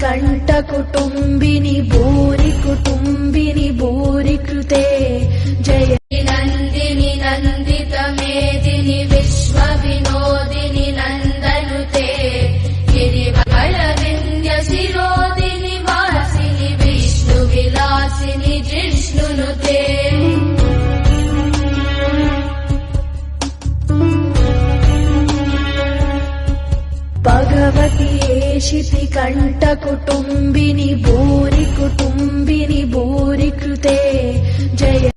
कंठकुटुम्बिनि भूरि कुटुम्बिनि भूरि कृते जय नन्दिनि नन्दितमेदिनि विश्वविनोदिनि नन्दनुते गिरिवरविन्द्यशिरोदिनि वासिनि विष्णुविलासिनि जिष्णुनुते भगवति एषिति कंठकुटुम्बिनि भूरि कुटुम्बिनि भूरि कृते जय